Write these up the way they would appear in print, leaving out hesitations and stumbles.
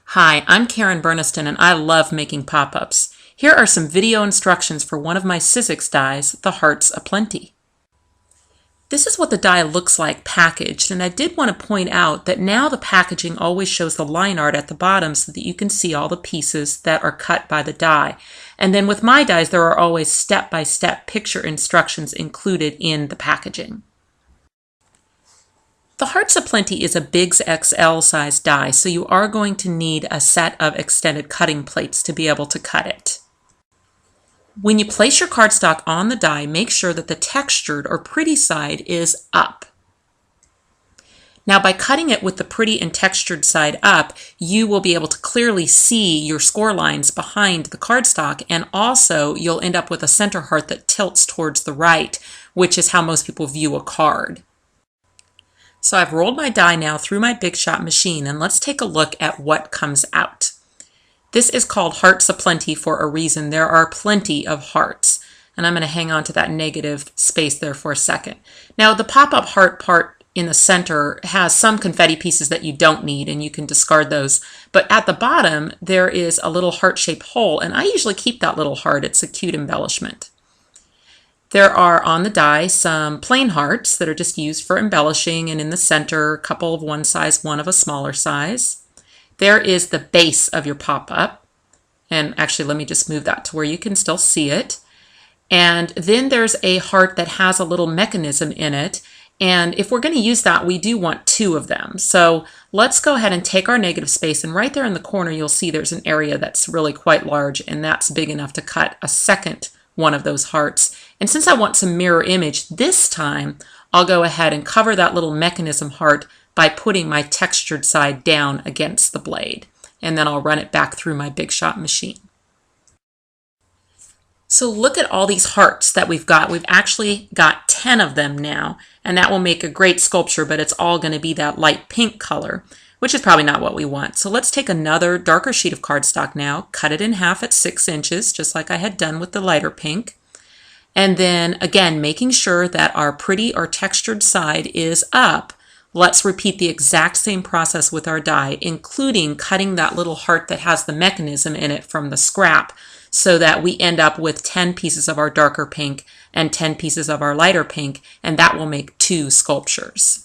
Hi, I'm Karen Burniston and I love making pop-ups. Here are some video instructions for one of my Sizzix dies, the Hearts Aplenty. This is what the die looks like packaged, and I did want to point out that now the packaging always shows the line art at the bottom so that you can see all the pieces that are cut by the die. And then with my dies, there are always step-by-step picture instructions included in the packaging. The Hearts Aplenty is a Biggs XL size die, so you are going to need a set of extended cutting plates to be able to cut it. When you place your cardstock on the die, make sure that the textured or pretty side is up. Now by cutting it with the pretty and textured side up, you will be able to clearly see your score lines behind the cardstock, and also you'll end up with a center heart that tilts towards the right, which is how most people view a card. So I've rolled my die now through my Big Shot machine, and let's take a look at what comes out. This is called Hearts Aplenty for a reason. There are plenty of hearts, and I'm going to hang on to that negative space there for a second. Now the pop-up heart part in the center has some confetti pieces that you don't need, and you can discard those. But at the bottom there is a little heart-shaped hole, and I usually keep that little heart. It's a cute embellishment. There are on the die some plain hearts that are just used for embellishing, and in the center a couple of one size, one of a smaller size. There is the base of your pop-up, and actually let me just move that to where you can still see it. And then there's a heart that has a little mechanism in it, and if we're going to use that, we do want two of them. So let's go ahead and take our negative space, and right there in the corner you'll see there's an area that's really quite large, and that's big enough to cut a second one of those hearts. And since I want some mirror image this time, I'll go ahead and cover that little mechanism heart by putting my textured side down against the blade, and then I'll run it back through my Big Shot machine. So look at all these hearts that we've got. We've actually got 10 of them now, and that will make a great sculpture, but it's all going to be that light pink color, which is probably not what we want. So let's take another darker sheet of cardstock now, cut it in half at 6 inches, just like I had done with the lighter pink. And then again, making sure that our pretty or textured side is up, let's repeat the exact same process with our die, including cutting that little heart that has the mechanism in it from the scrap, so that we end up with 10 pieces of our darker pink and 10 pieces of our lighter pink, and that will make 2 sculptures.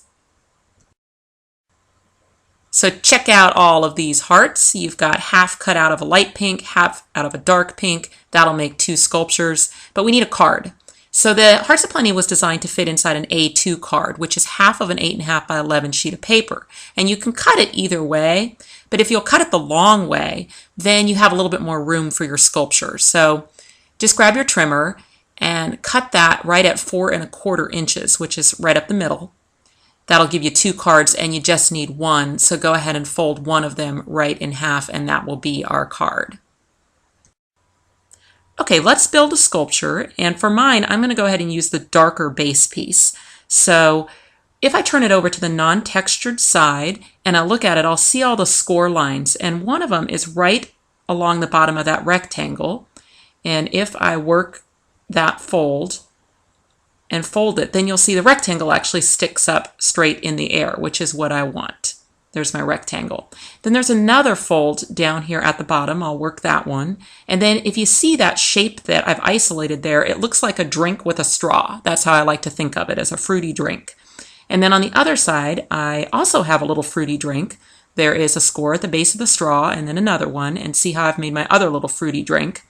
So check out all of these hearts. You've got half cut out of a light pink, half out of a dark pink. That'll make 2 sculptures, but we need a card. So the Hearts Aplenty was designed to fit inside an A2 card, which is half of an 8.5 by 11 sheet of paper. And you can cut it either way, but if you'll cut it the long way, then you have a little bit more room for your sculpture. So just grab your trimmer and cut that right at 4 1/4 inches, which is right up the middle. That'll give you 2 cards, and you just need 1. So go ahead and fold one of them right in half, and that will be our card. Okay, let's build a sculpture, and for mine, I'm going to go ahead and use the darker base piece. So if I turn it over to the non-textured side and I look at it, I'll see all the score lines, and one of them is right along the bottom of that rectangle. And if I work that fold and fold it, then you'll see the rectangle actually sticks up straight in the air, which is what I want. There's my rectangle. Then there's another fold down here at the bottom. I'll work that one. And then if you see that shape that I've isolated there, it looks like a drink with a straw. That's how I like to think of it, as a fruity drink. And then on the other side, I also have a little fruity drink. There is a score at the base of the straw, and then another one. And see how I've made my other little fruity drink.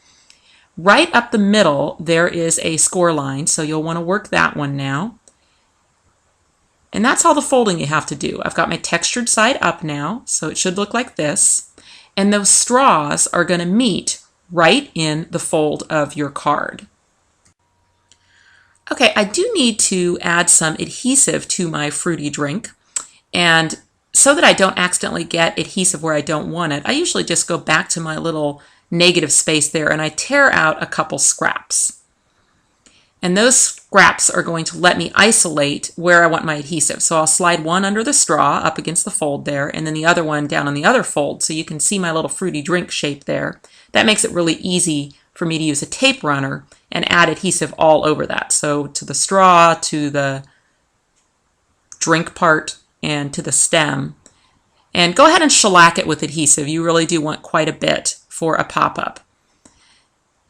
Right up the middle, there is a score line, so you'll want to work that one now. And that's all the folding you have to do. I've got my textured side up now, so it should look like this. And those straws are going to meet right in the fold of your card. Okay, I do need to add some adhesive to my fruity drink. And so that I don't accidentally get adhesive where I don't want it, I usually just go back to my little negative space there and I tear out a couple scraps. And those scraps are going to let me isolate where I want my adhesive. So I'll slide one under the straw up against the fold there, and then the other one down on the other fold, so you can see my little fruity drink shape there. That makes it really easy for me to use a tape runner and add adhesive all over that. So to the straw, to the drink part, and to the stem. And go ahead and shellac it with adhesive. You really do want quite a bit for a pop-up.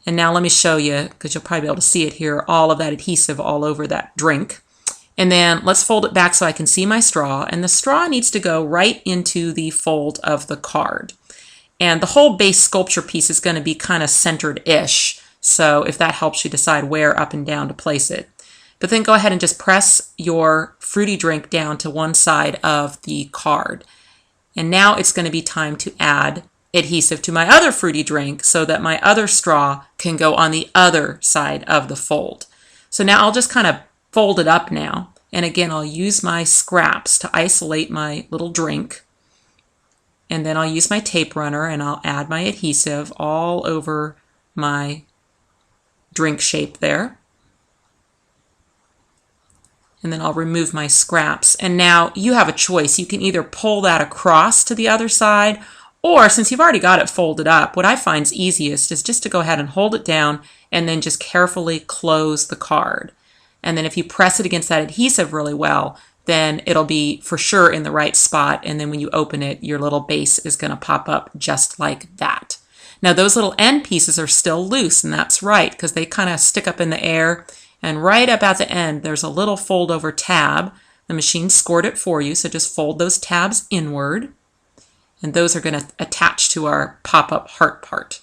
And now let me show you, because you'll probably be able to see it here, all of that adhesive all over that drink. And then let's fold it back so I can see my straw. And the straw needs to go right into the fold of the card. And the whole base sculpture piece is going to be kind of centered-ish. So if that helps you decide where up and down to place it. But then go ahead and just press your fruity drink down to one side of the card. And now it's going to be time to add adhesive to my other fruity drink so that my other straw can go on the other side of the fold. So now I'll just kind of fold it up now. And again, I'll use my scraps to isolate my little drink. And then I'll use my tape runner and I'll add my adhesive all over my drink shape there. And then I'll remove my scraps. And now you have a choice. You can either pull that across to the other side, or since you've already got it folded up, what I find is easiest is just to go ahead and hold it down and then just carefully close the card. And then if you press it against that adhesive really well, then it'll be for sure in the right spot. And then when you open it, your little base is going to pop up just like that. Now those little end pieces are still loose, and that's right, because they kind of stick up in the air. And right up at the end, there's a little fold over tab. The machine scored it for you, so just fold those tabs inward. And those are going to attach to our pop-up heart part.